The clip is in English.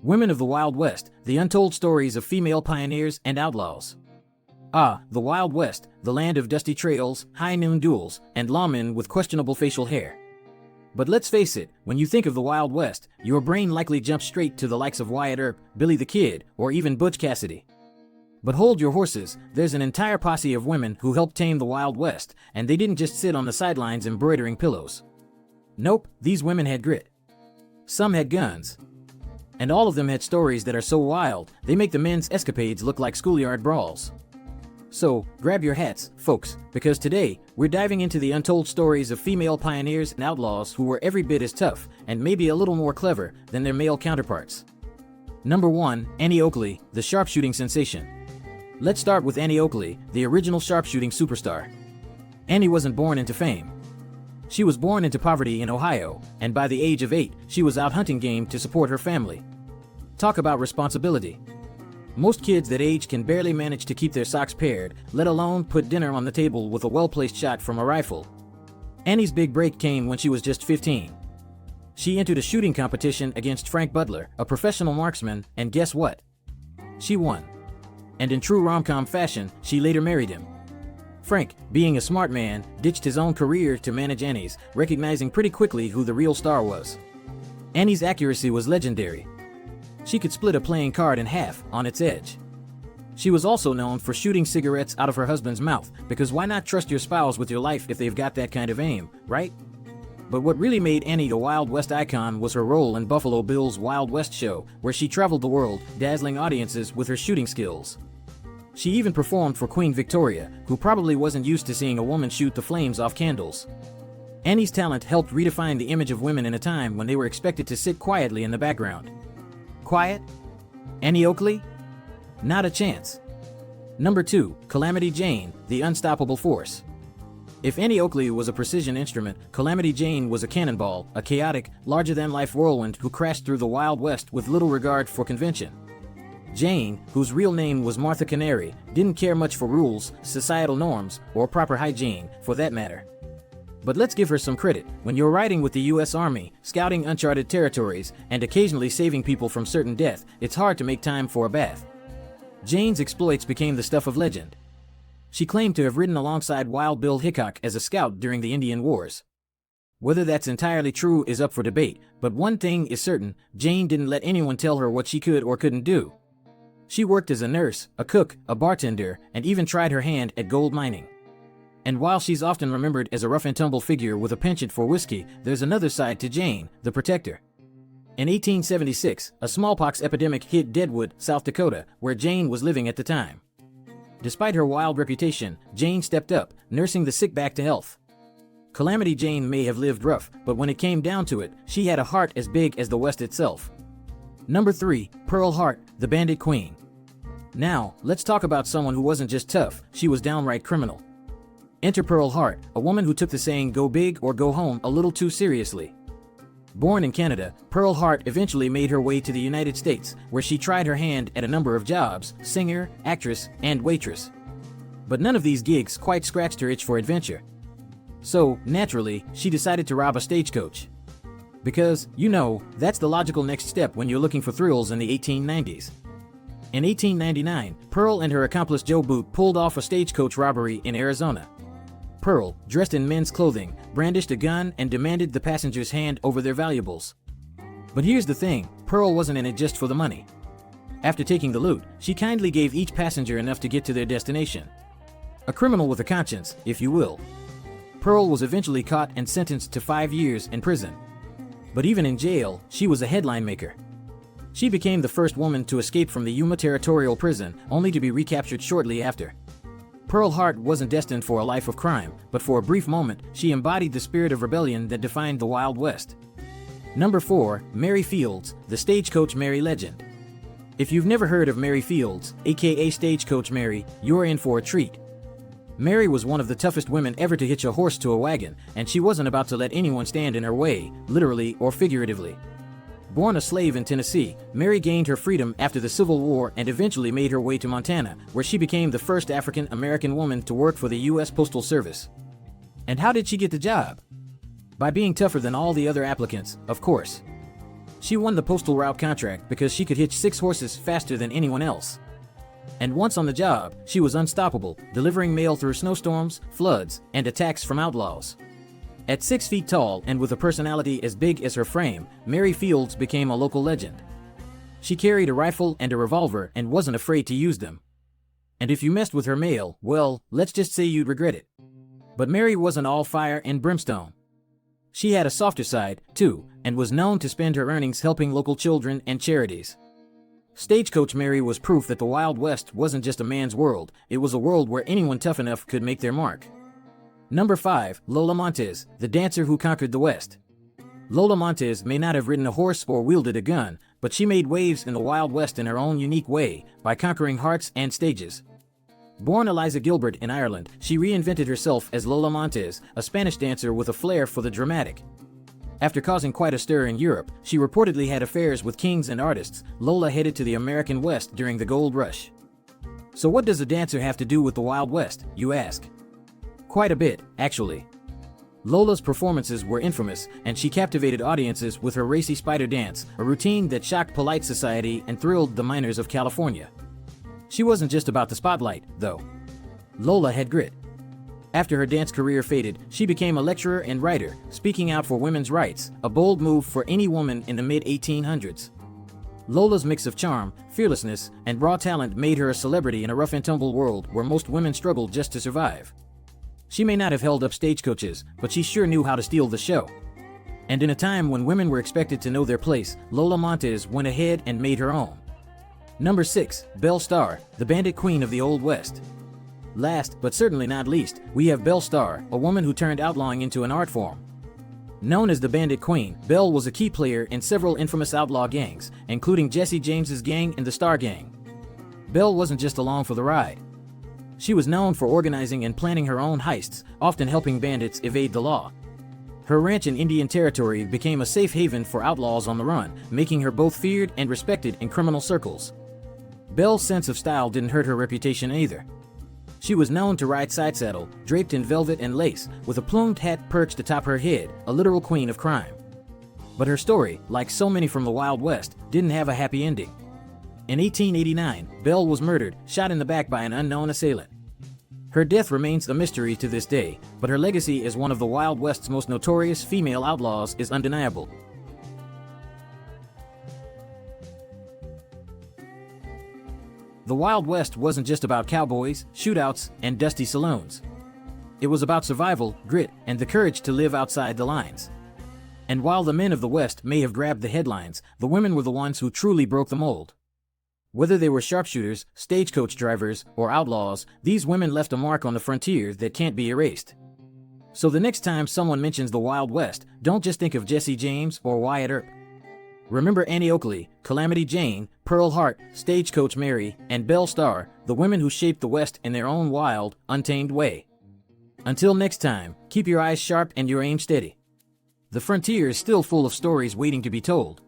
Women of the Wild West, the untold stories of female pioneers and outlaws. Ah, the Wild West, the land of dusty trails, high noon duels, and lawmen with questionable facial hair. But let's face it, when you think of the Wild West, your brain likely jumps straight to the likes of Wyatt Earp, Billy the Kid, or even Butch Cassidy. But hold your horses, there's an entire posse of women who helped tame the Wild West, and they didn't just sit on the sidelines embroidering pillows. Nope, these women had grit. Some had guns. And all of them had stories that are so wild, they make the men's escapades look like schoolyard brawls. So, grab your hats, folks, because today, we're diving into the untold stories of female pioneers and outlaws who were every bit as tough, and maybe a little more clever, than their male counterparts. Number 1, Annie Oakley, the sharpshooting sensation. Let's start with Annie Oakley, the original sharpshooting superstar. Annie wasn't born into fame. She was born into poverty in Ohio, and by the age of 8, she was out hunting game to support her family. Talk about responsibility. Most kids that age can barely manage to keep their socks paired, let alone put dinner on the table with a well-placed shot from a rifle. Annie's big break came when she was just 15. She entered a shooting competition against Frank Butler, a professional marksman, and guess what? She won. And in true rom-com fashion, she later married him. Frank, being a smart man, ditched his own career to manage Annie's, recognizing pretty quickly who the real star was. Annie's accuracy was legendary. She could split a playing card in half on its edge. She was also known for shooting cigarettes out of her husband's mouth, because why not trust your spouse with your life if they've got that kind of aim, right? But what really made Annie a Wild West icon was her role in Buffalo Bill's Wild West show, where she traveled the world, dazzling audiences with her shooting skills. She even performed for Queen Victoria, who probably wasn't used to seeing a woman shoot the flames off candles. Annie's talent helped redefine the image of women in a time when they were expected to sit quietly in the background. Quiet? Annie Oakley? Not a chance. Number 2, Calamity Jane, the unstoppable force. If Annie Oakley was a precision instrument, Calamity Jane was a cannonball, a chaotic, larger-than-life whirlwind who crashed through the Wild West with little regard for convention. Jane, whose real name was Martha Canary, didn't care much for rules, societal norms, or proper hygiene, for that matter. But let's give her some credit. When you're riding with the U.S. Army, scouting uncharted territories, and occasionally saving people from certain death, it's hard to make time for a bath. Jane's exploits became the stuff of legend. She claimed to have ridden alongside Wild Bill Hickok as a scout during the Indian Wars. Whether that's entirely true is up for debate, but one thing is certain, Jane didn't let anyone tell her what she could or couldn't do. She worked as a nurse, a cook, a bartender, and even tried her hand at gold mining. And while she's often remembered as a rough-and-tumble figure with a penchant for whiskey, there's another side to Jane, the protector. In 1876, a smallpox epidemic hit Deadwood, South Dakota, where Jane was living at the time. Despite her wild reputation, Jane stepped up, nursing the sick back to health. Calamity Jane may have lived rough, but when it came down to it, she had a heart as big as the West itself. Number 3, Pearl Hart, the Bandit Queen. Now, let's talk about someone who wasn't just tough, she was downright criminal. Enter Pearl Hart, a woman who took the saying "go big or go home" a little too seriously. Born in Canada, Pearl Hart eventually made her way to the United States, where she tried her hand at a number of jobs: singer, actress, and waitress. But none of these gigs quite scratched her itch for adventure. So, naturally, she decided to rob a stagecoach. Because, you know, that's the logical next step when you're looking for thrills in the 1890s. In 1899, Pearl and her accomplice Joe Boot pulled off a stagecoach robbery in Arizona. Pearl, dressed in men's clothing, brandished a gun and demanded the passengers hand over their valuables. But here's the thing, Pearl wasn't in it just for the money. After taking the loot, she kindly gave each passenger enough to get to their destination. A criminal with a conscience, if you will. Pearl was eventually caught and sentenced to 5 years in prison. But even in jail, she was a headline maker. She became the first woman to escape from the Yuma Territorial Prison, only to be recaptured shortly after. Pearl Hart wasn't destined for a life of crime, but for a brief moment, she embodied the spirit of rebellion that defined the Wild West. Number 4, Mary Fields, the Stagecoach Mary legend. If you've never heard of Mary Fields, aka Stagecoach Mary, you're in for a treat. Mary was one of the toughest women ever to hitch a horse to a wagon, and she wasn't about to let anyone stand in her way, literally or figuratively. Born a slave in Tennessee, Mary gained her freedom after the Civil War and eventually made her way to Montana, where she became the first African-American woman to work for the U.S. Postal Service. And how did she get the job? By being tougher than all the other applicants, of course. She won the postal route contract because she could hitch 6 horses faster than anyone else. And once on the job, she was unstoppable, delivering mail through snowstorms, floods, and attacks from outlaws. At 6 feet tall and with a personality as big as her frame, Mary Fields became a local legend. She carried a rifle and a revolver and wasn't afraid to use them. And if you messed with her mail, well, let's just say you'd regret it. But Mary wasn't all fire and brimstone. She had a softer side, too, and was known to spend her earnings helping local children and charities. Stagecoach Mary was proof that the Wild West wasn't just a man's world, it was a world where anyone tough enough could make their mark. Number 5, Lola Montez, the dancer who conquered the West. Lola Montez may not have ridden a horse or wielded a gun, but she made waves in the Wild West in her own unique way, by conquering hearts and stages. Born Eliza Gilbert in Ireland, she reinvented herself as Lola Montez, a Spanish dancer with a flair for the dramatic. After causing quite a stir in Europe, she reportedly had affairs with kings and artists. Lola headed to the American West during the Gold Rush. So what does a dancer have to do with the Wild West, you ask? Quite a bit, actually. Lola's performances were infamous, and she captivated audiences with her racy spider dance, a routine that shocked polite society and thrilled the miners of California. She wasn't just about the spotlight, though. Lola had grit. After her dance career faded, she became a lecturer and writer, speaking out for women's rights, a bold move for any woman in the mid-1800s. Lola's mix of charm, fearlessness, and raw talent made her a celebrity in a rough-and-tumble world where most women struggled just to survive. She may not have held up stagecoaches, but she sure knew how to steal the show. And in a time when women were expected to know their place, Lola Montez went ahead and made her own. Number 6, Belle Starr, the Bandit Queen of the Old West. Last, but certainly not least, we have Belle Starr, a woman who turned outlawing into an art form. Known as the Bandit Queen, Belle was a key player in several infamous outlaw gangs, including Jesse James's gang and the Starr Gang. Belle wasn't just along for the ride. She was known for organizing and planning her own heists, often helping bandits evade the law. Her ranch in Indian Territory became a safe haven for outlaws on the run, making her both feared and respected in criminal circles. Belle's sense of style didn't hurt her reputation either. She was known to ride side-saddle, draped in velvet and lace, with a plumed hat perched atop her head, a literal queen of crime. But her story, like so many from the Wild West, didn't have a happy ending. In 1889, Belle was murdered, shot in the back by an unknown assailant. Her death remains a mystery to this day, but her legacy as one of the Wild West's most notorious female outlaws is undeniable. The Wild West wasn't just about cowboys, shootouts, and dusty saloons. It was about survival, grit, and the courage to live outside the lines. And while the men of the West may have grabbed the headlines, the women were the ones who truly broke the mold. Whether they were sharpshooters, stagecoach drivers, or outlaws, these women left a mark on the frontier that can't be erased. So the next time someone mentions the Wild West, don't just think of Jesse James or Wyatt Earp. Remember Annie Oakley, Calamity Jane, Pearl Hart, Stagecoach Mary, and Belle Starr, the women who shaped the West in their own wild, untamed way. Until next time, keep your eyes sharp and your aim steady. The frontier is still full of stories waiting to be told.